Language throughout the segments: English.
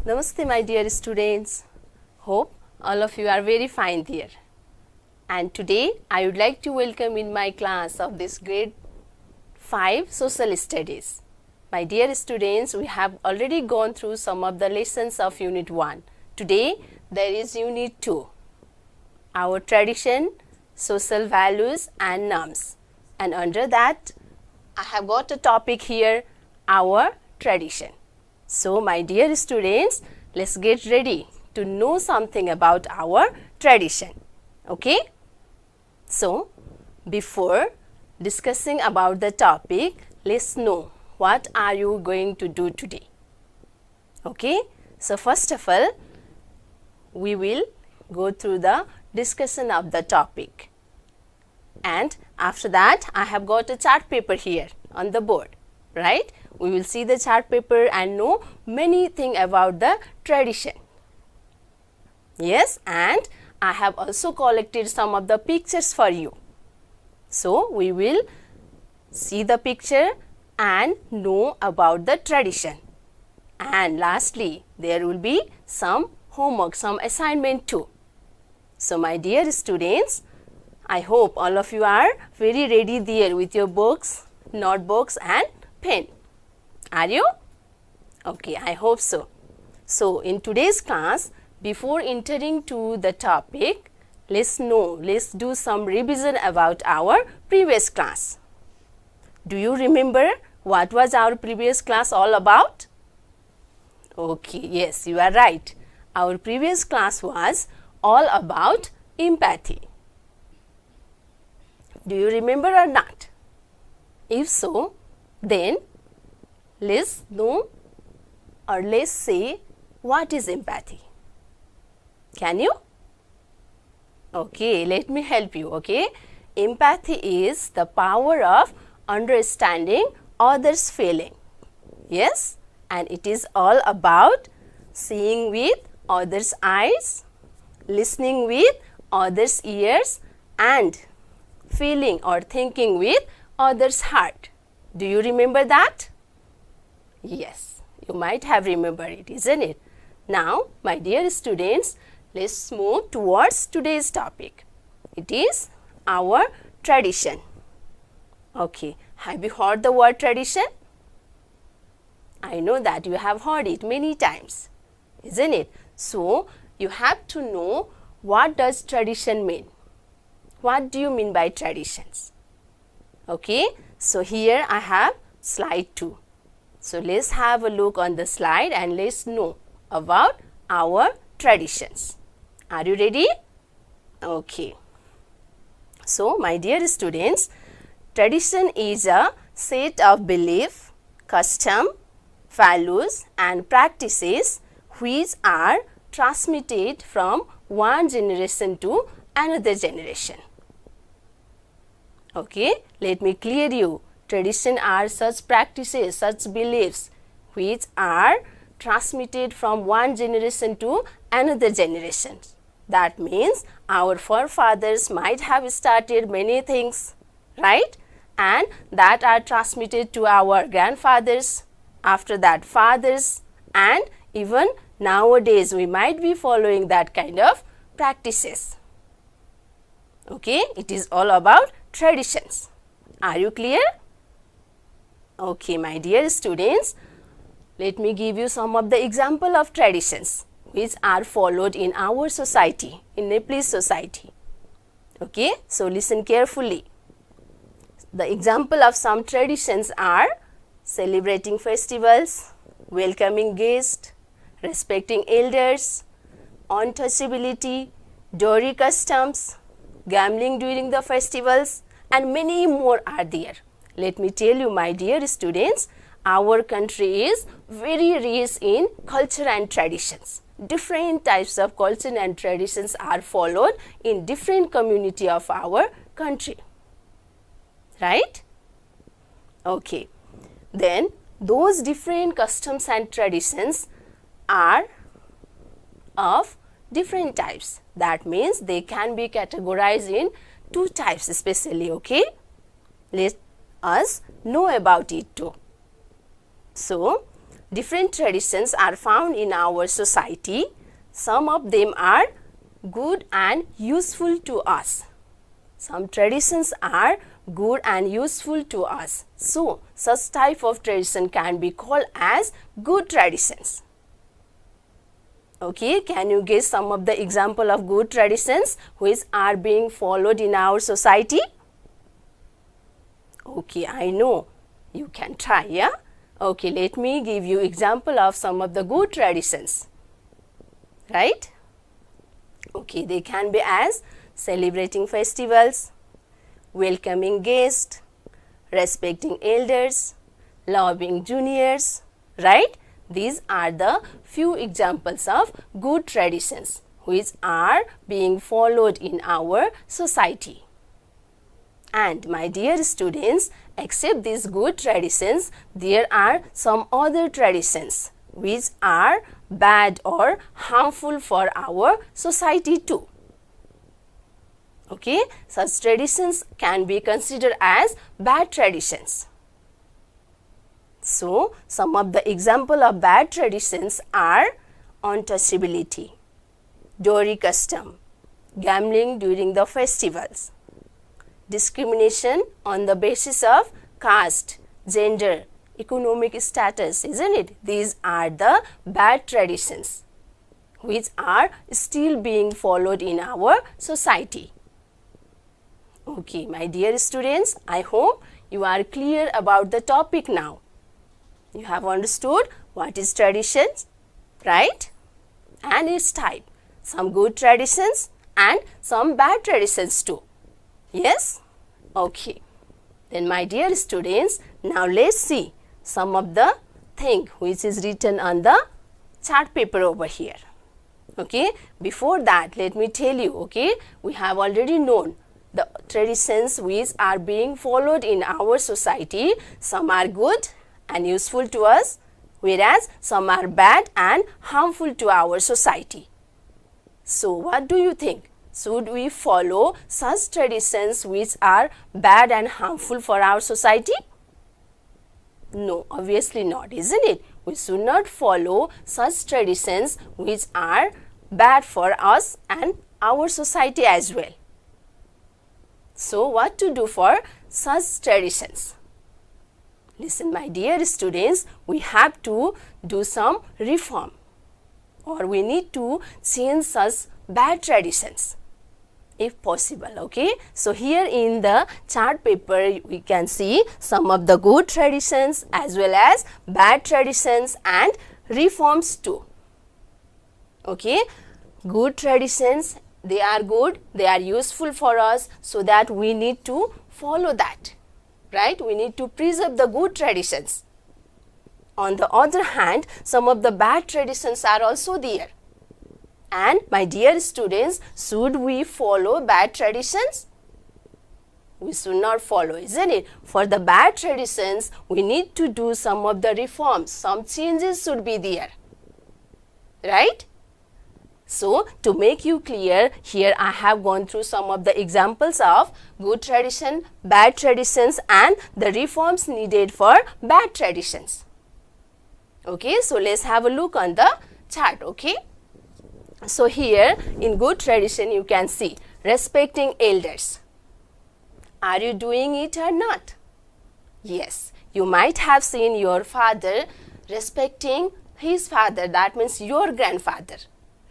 Namaste my dear students. Hope all of you are very fine there. And today I would like to welcome in my class of this grade 5 social studies. My dear students, we have already gone through some of the lessons of unit 1. Today there is unit 2. Our tradition, social values and norms. And under that I have got a topic here, our tradition. So my dear students, let's get ready to know something about our tradition. Okay? So before discussing about the topic, let's know what are you going to do today. Okay? So first of all, we will go through the discussion of the topic. And after that, I have got a chart paper here on the board, right? We will see the chart paper and know many things about the tradition. Yes, and I have also collected some of the pictures for you. So we will see the picture and know about the tradition. And lastly, there will be some homework, some assignment too. So my dear students, I hope all of you are very ready there with your books, notebooks and pen. Are you? Okay, I hope so. So in today's class, before entering to the topic, let's do some revision about our previous class. Do you remember what was our previous class all about? Okay, yes, you are right. Our previous class was all about empathy. Do you remember or not? If so, then let's know or let's say what is empathy. Can you? Okay, let me help you. Okay, empathy is the power of understanding others' feeling. Yes, and it is all about seeing with others' eyes, listening with others' ears and feeling or thinking with others' heart. Do you remember that? Yes, you might have remembered it, isn't it? Now, my dear students, let's move towards today's topic. It is our tradition. Okay, have you heard the word tradition? I know that you have heard it many times, isn't it? So, you have to know what does tradition mean. What do you mean by traditions? Okay, so here I have slide 2. So let's have a look on the slide and let's know about our traditions. Are you ready? Okay. So my dear students, tradition is a set of belief, custom, values and practices which are transmitted from one generation to another generation. Okay, let me clear you. Tradition are such practices, such beliefs which are transmitted from one generation to another generation. That means our forefathers might have started many things, right? And that are transmitted to our grandfathers, after that fathers, and even nowadays we might be following that kind of practices. Okay, it is all about traditions. Are you clear? Okay, my dear students, let me give you some of the example of traditions which are followed in our society, in Nepalese society. Okay, so listen carefully. The example of some traditions are celebrating festivals, welcoming guests, respecting elders, untouchability, dowry customs, gambling during the festivals, and many more are there. Let me tell you, my dear students, our country is very rich in culture and traditions. Different types of culture and traditions are followed in different community of our country. Right? Okay. Then those different customs and traditions are of different types. That means they can be categorized in 2 types especially. Okay? Let us know about it too. So, different traditions are found in our society. Some of them are good and useful to us. Some traditions are good and useful to us. So, such type of tradition can be called as good traditions. Okay, can you guess some of the example of good traditions which are being followed in our society? Okay, I know. You can try, yeah? Okay, let me give you example of some of the good traditions. Right? Okay, they can be as celebrating festivals, welcoming guests, respecting elders, loving juniors, right? These are the few examples of good traditions which are being followed in our society. And my dear students, except these good traditions, there are some other traditions which are bad or harmful for our society too. Okay, such traditions can be considered as bad traditions. So, some of the example of bad traditions are untouchability, dowry custom, gambling during the festivals, discrimination on the basis of caste, gender, economic status, isn't it? These are the bad traditions which are still being followed in our society. Okay, my dear students, I hope you are clear about the topic now. You have understood what is traditions, right? And its type. Some good traditions and some bad traditions too. Yes? Okay. Then my dear students, now let's see some of the thing which is written on the chart paper over here. Okay. Before that, let me tell you, okay, we have already known the traditions which are being followed in our society. Some are good and useful to us, whereas some are bad and harmful to our society. So, what do you think? Should we follow such traditions which are bad and harmful for our society? No, obviously not, isn't it? We should not follow such traditions which are bad for us and our society as well. So, what to do for such traditions? Listen, my dear students, we have to do some reform, or we need to change such bad traditions if possible. Okay, so here in the chart paper we can see some of the good traditions as well as bad traditions and reforms too. Okay, good traditions, they are good, they are useful for us, so that we need to follow that, right? We need to preserve the good traditions. On the other hand, some of the bad traditions are also there. And my dear students, should we follow bad traditions? We should not follow, isn't it? For the bad traditions, we need to do some of the reforms. Some changes should be there, right? So, to make you clear, here I have gone through some of the examples of good tradition, bad traditions and the reforms needed for bad traditions. Okay, so let's have a look on the chart, okay? So, here in good tradition you can see respecting elders. Are you doing it or not? Yes, you might have seen your father respecting his father, that means your grandfather.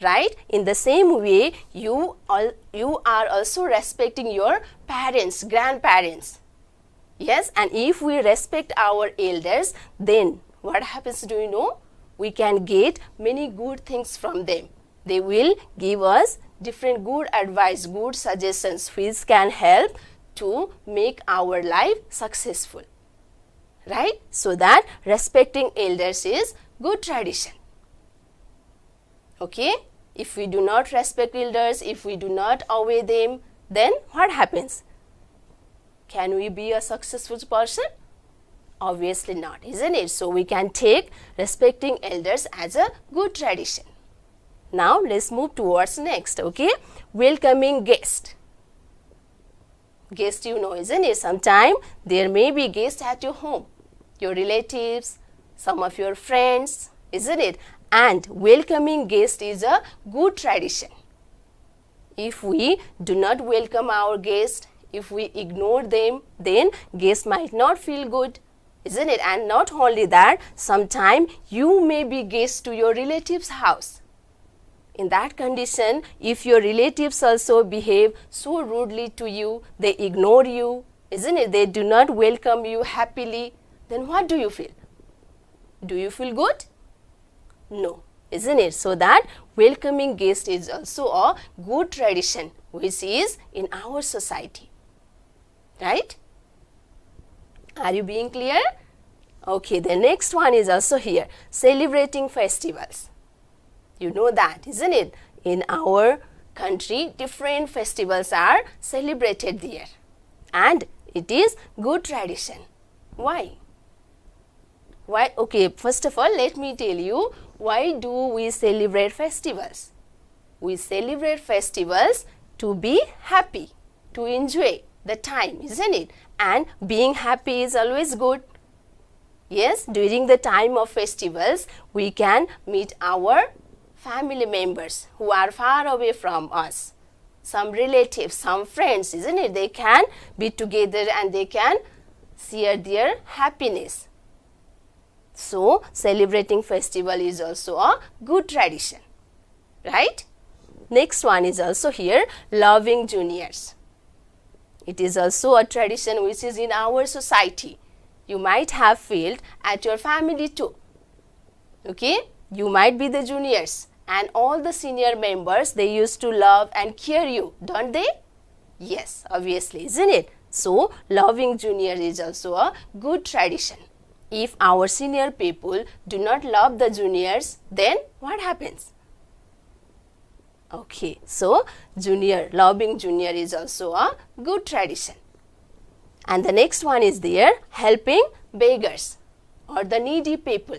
Right? In the same way, you are also respecting your parents, grandparents. Yes, and if we respect our elders, then what happens, do you know? We can get many good things from them. They will give us different good advice, good suggestions which can help to make our life successful. Right? So that respecting elders is good tradition. Okay? If we do not respect elders, if we do not obey them, then what happens? Can we be a successful person? Obviously not, isn't it? So, we can take respecting elders as a good tradition. Now, let's move towards next, okay? Welcoming guest. Guest, you know, isn't it? Sometime there may be guests at your home, your relatives, some of your friends, isn't it? And welcoming guests is a good tradition. If we do not welcome our guests, if we ignore them, then guests might not feel good, isn't it? And not only that, sometime you may be guest to your relative's house. In that condition, if your relatives also behave so rudely to you, they ignore you, isn't it? They do not welcome you happily, then what do you feel? Do you feel good? No, isn't it? So that welcoming guest is also a good tradition which is in our society. Right? Are you being clear? Okay, the next one is also here, celebrating festivals. You know that, isn't it? In our country, different festivals are celebrated there. And it is good tradition. Why? Why? Okay, first of all, let me tell you, why do we celebrate festivals? We celebrate festivals to be happy, to enjoy the time, isn't it? And being happy is always good. Yes, during the time of festivals, we can meet our family members who are far away from us. Some relatives, some friends, isn't it? They can be together and they can share their happiness. So, celebrating festival is also a good tradition, right? Next one is also here, loving juniors. It is also a tradition which is in our society. You might have felt at your family too. Okay? You might be the juniors and all the senior members, they used to love and care you, don't they? Yes, obviously, isn't it? So, loving juniors is also a good tradition. If our senior people do not love the juniors, then what happens? Okay, so loving junior is also a good tradition. And the next one is there, helping beggars or the needy people.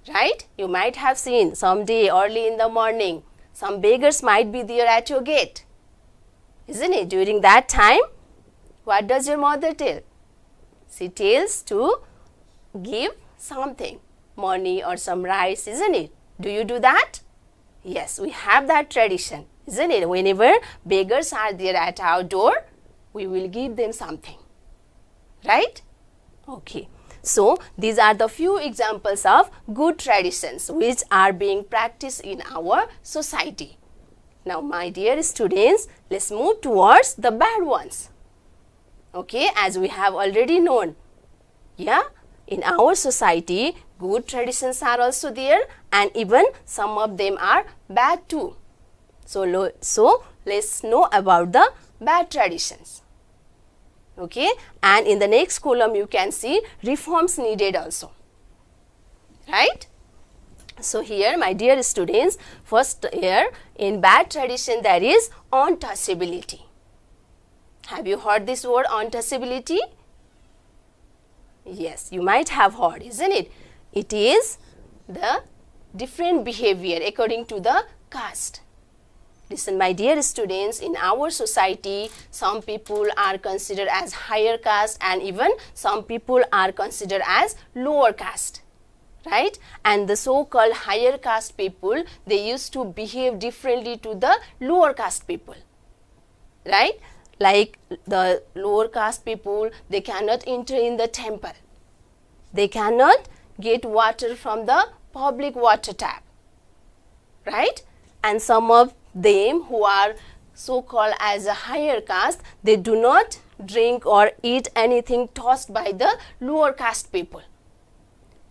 Right? You might have seen someday early in the morning, some beggars might be there at your gate. Isn't it? During that time, what does your mother tell? She tells to give something, money or some rice, isn't it? Do you do that? Yes, we have that tradition, isn't it? Whenever beggars are there at our door, we will give them something, right? Okay, so these are the few examples of good traditions which are being practiced in our society. Now, my dear students, let's move towards the bad ones. Okay, as we have already known, yeah, in our society, good traditions are also there and even some of them are bad too. So let's know about the bad traditions. Okay, and in the next column you can see reforms needed also. Right? So here, my dear students, first here in bad tradition there is untouchability. Have you heard this word untouchability? Yes, you might have heard, isn't it? It is the different behavior according to the caste. Listen, my dear students, in our society, some people are considered as higher caste and even some people are considered as lower caste. Right? And the so-called higher caste people, they used to behave differently to the lower caste people. Right? Like the lower caste people, they cannot enter in the temple. They cannot get water from the public water tap. Right? And some of them who are so-called as a higher caste, they do not drink or eat anything tossed by the lower caste people.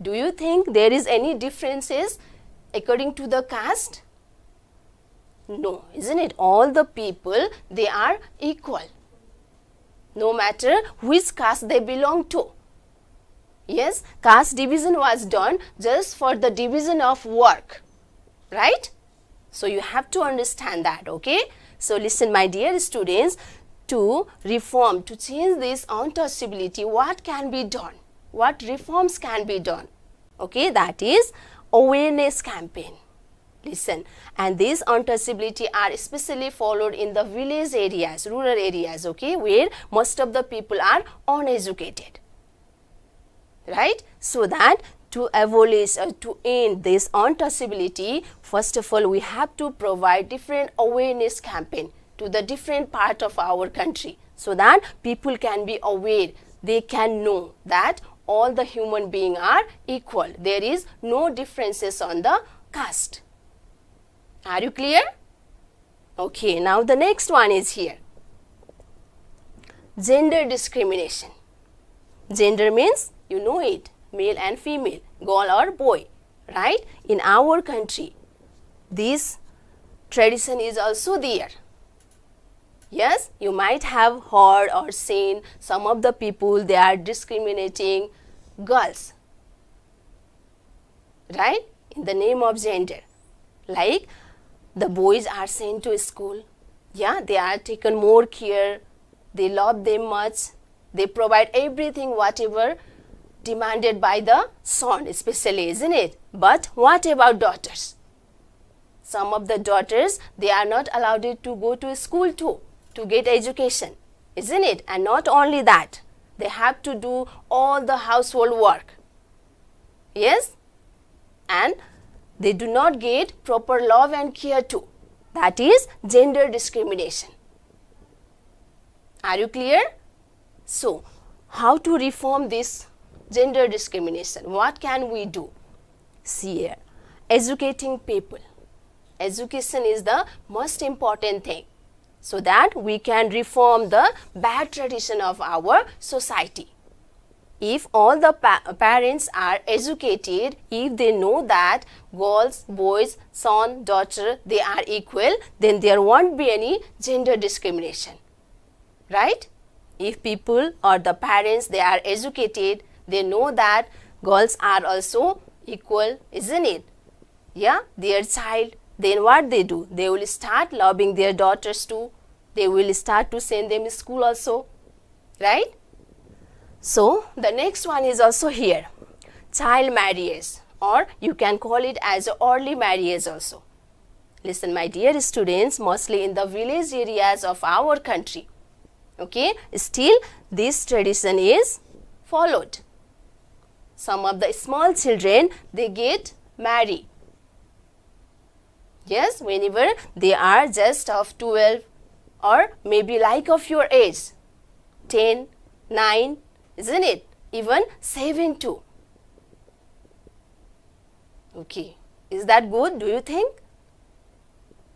Do you think there is any differences according to the caste? No, isn't it? All the people, they are equal, no matter which caste they belong to. Yes, caste division was done just for the division of work, right? So you have to understand that, okay? So listen, my dear students, to reform, to change this untouchability, what can be done? What reforms can be done? Okay, that is awareness campaign. Listen, and these untouchability are especially followed in the village areas, rural areas, okay, where most of the people are uneducated. Right? So that to abolish or to end this untouchability, first of all, we have to provide different awareness campaign to the different part of our country so that people can be aware, they can know that all the human beings are equal. There is no differences on the caste. Are you clear? Okay, now the next one is here. Gender discrimination. Gender means, you know it, male and female, girl or boy, right? In our country, this tradition is also there. Yes, you might have heard or seen some of the people, they are discriminating girls, right, in the name of gender. Like the boys are sent to school, yeah, they are taken more care, they love them much, they provide everything whatever demanded by the son especially, isn't it? But what about daughters? Some of the daughters, they are not allowed to go to school too, to get education, isn't it? And not only that, they have to do all the household work. Yes? And they do not get proper love and care too. That is gender discrimination. Are you clear? So, how to reform this gender discrimination? What can we do? See here, educating people. Education is the most important thing, so that we can reform the bad tradition of our society. If all the parents are educated, if they know that girls, boys, son, daughter, they are equal, then there won't be any gender discrimination, right? If people or the parents, they are educated, they know that girls are also equal, isn't it? Yeah, their child, then what they do? They will start loving their daughters too. They will start to send them to school also, right? So, the next one is also here, child marriage, or you can call it as early marriage also. Listen, my dear students, mostly in the village areas of our country, okay, still this tradition is followed. Some of the small children, they get married. Yes, whenever they are just of 12 or maybe like of your age, 10, 9, isn't it? Even 7 too. Okay, is that good, do you think?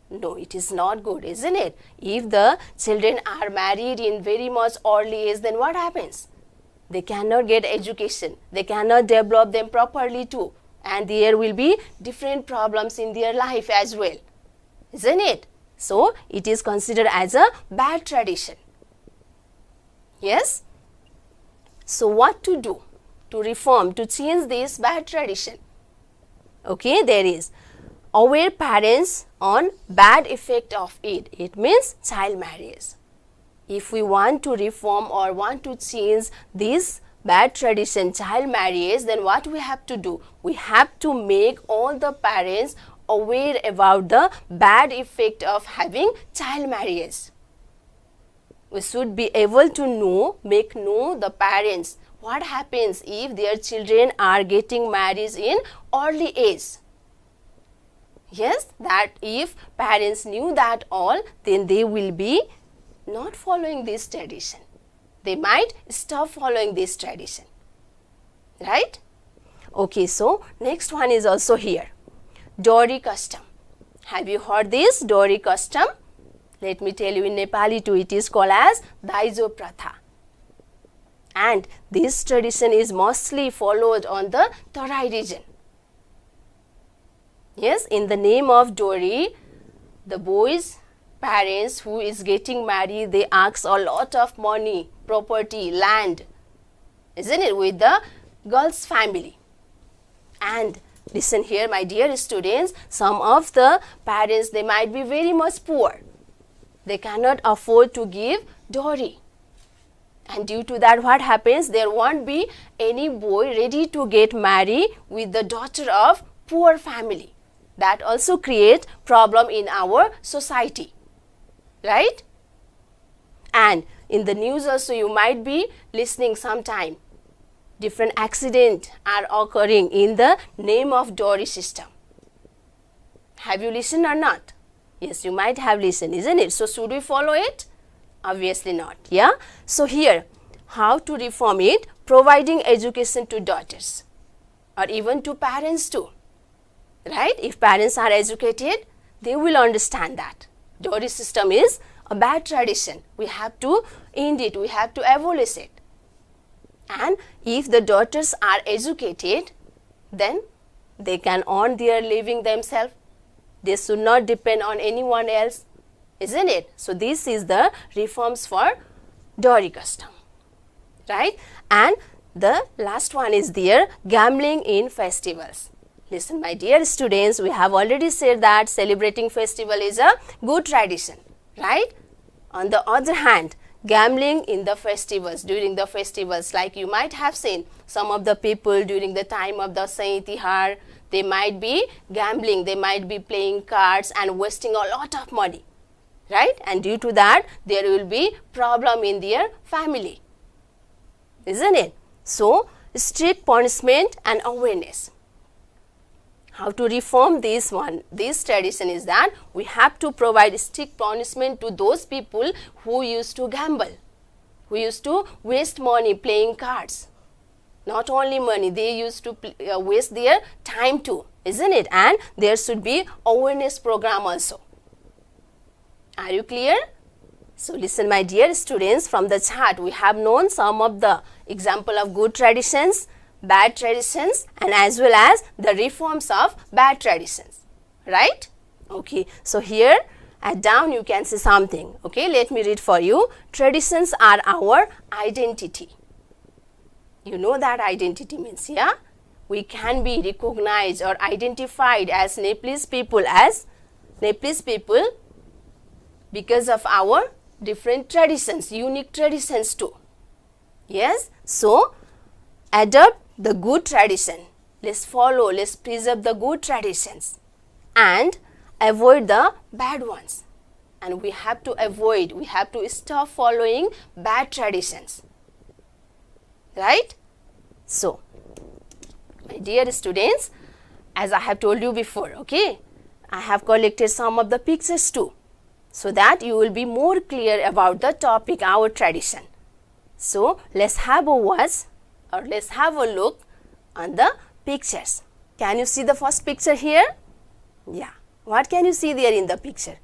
No, it is not good, isn't it? If the children are married in very much early age, then what happens? They cannot get education, they cannot develop them properly too, and there will be different problems in their life as well, isn't it? So, it is considered as a bad tradition. Yes? So, what to do to reform, to change this bad tradition? Okay, there is aware parents on bad effect of it. It means child marriage. If we want to reform or want to change this bad tradition, child marriage, then what we have to do? We have to make all the parents aware about the bad effect of having child marriage. We should be able to know, make know the parents what happens if their children are getting married in early age. Yes, that if parents knew that all, then they will be not following this tradition. They might stop following this tradition, right? Okay, so next one is also here, dowry custom. Have you heard this dowry custom? Let me tell you, in Nepali too, it is called as Daijo Pratha. And this tradition is mostly followed on the Tarai region. Yes, in the name of dowry, the boys' parents who is getting married, they ask a lot of money, property, land, isn't it, with the girl's family. And listen here, my dear students, some of the parents, they might be very much poor. They cannot afford to give dowry. And due to that, what happens? There won't be any boy ready to get married with the daughter of poor family. That also creates problem in our society, right? And in the news also, you might be listening sometime. different accidents are occurring in the name of dowry system. Have you listened or not? Yes, you might have listened, isn't it? So, should we follow it? Obviously not, yeah. So, here, how to reform it? Providing education to daughters or even to parents too, right? If parents are educated, they will understand that dowry system is a bad tradition. We have to end it, we have to abolish it. And if the daughters are educated, then they can earn their living themselves. They should not depend on anyone else, isn't it? So, this is the reforms for dowry custom, right? And the last one is there, gambling in festivals. Listen, my dear students, we have already said that celebrating festival is a good tradition, right? On the other hand, gambling in the festivals, during the festivals, like you might have seen some of the people during the time of the Saint Tihar, they might be gambling, they might be playing cards and wasting a lot of money, right? And due to that, there will be problem in their family, isn't it? So, strict punishment and awareness. How to reform this one? This tradition is that we have to provide strict punishment to those people who used to gamble, who used to waste money playing cards. Not only money, they used to waste their time too, isn't it? And there should be awareness program also. Are you clear? So, listen, my dear students, from the chart we have known some of the example of good traditions, bad traditions, and as well as the reforms of bad traditions, right? Okay, so here at down you can see something. Okay, let me read for you. Traditions are our identity. You know that identity means, yeah? We can be recognized or identified as Nepalese people because of our different traditions, unique traditions too. Yes, so adopt the good tradition. Let's follow, let's preserve the good traditions and avoid the bad ones. And we have to avoid, we have to stop following bad traditions, right? So, my dear students, as I have told you before, okay, I have collected some of the pictures too, so that you will be more clear about the topic, our tradition. So, let's have a watch or let's have a look on the pictures. Can you see the first picture here? Yeah. What can you see there in the picture?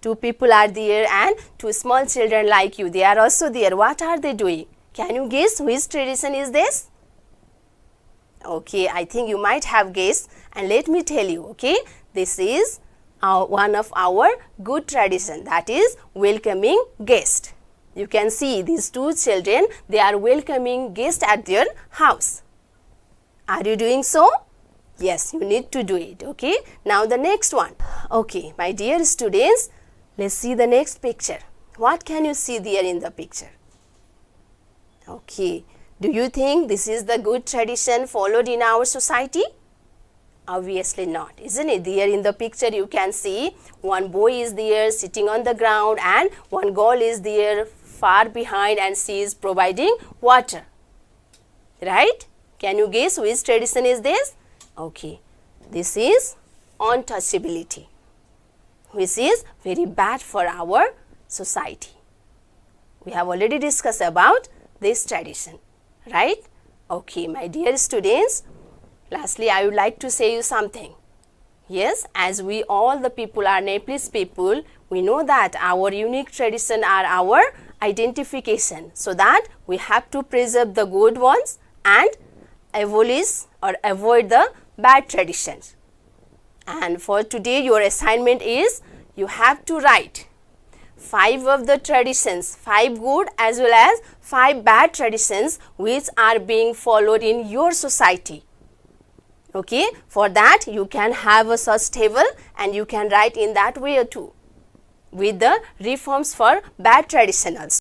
Two people are there and two small children like you. They are also there. What are they doing? Can you guess which tradition is this? Okay, I think you might have guessed, and let me tell you, okay, this is one of our good tradition, that is welcoming guest. You can see these two children, they are welcoming guest at their house. Are you doing so? Yes, you need to do it, okay. Now the next one. Okay, my dear students, let's see the next picture. What can you see there in the picture? Okay, do you think this is the good tradition followed in our society? Obviously not, isn't it? There in the picture you can see one boy is there sitting on the ground and one girl is there far behind and she is providing water, right? Can you guess which tradition is this? Okay, this is untouchability, which is very bad for our society. We have already discussed about this tradition, right? Okay, my dear students, lastly I would like to say you something. Yes, as we all the people are Nepalese people, we know that our unique tradition are our identification, so that we have to preserve the good ones and abolish or avoid the bad traditions. And for today your assignment is you have to write 5 of the traditions, 5 good as well as 5 bad traditions which are being followed in your society. Okay, for that you can have a such table and you can write in that way too, with the reforms for bad tradition also.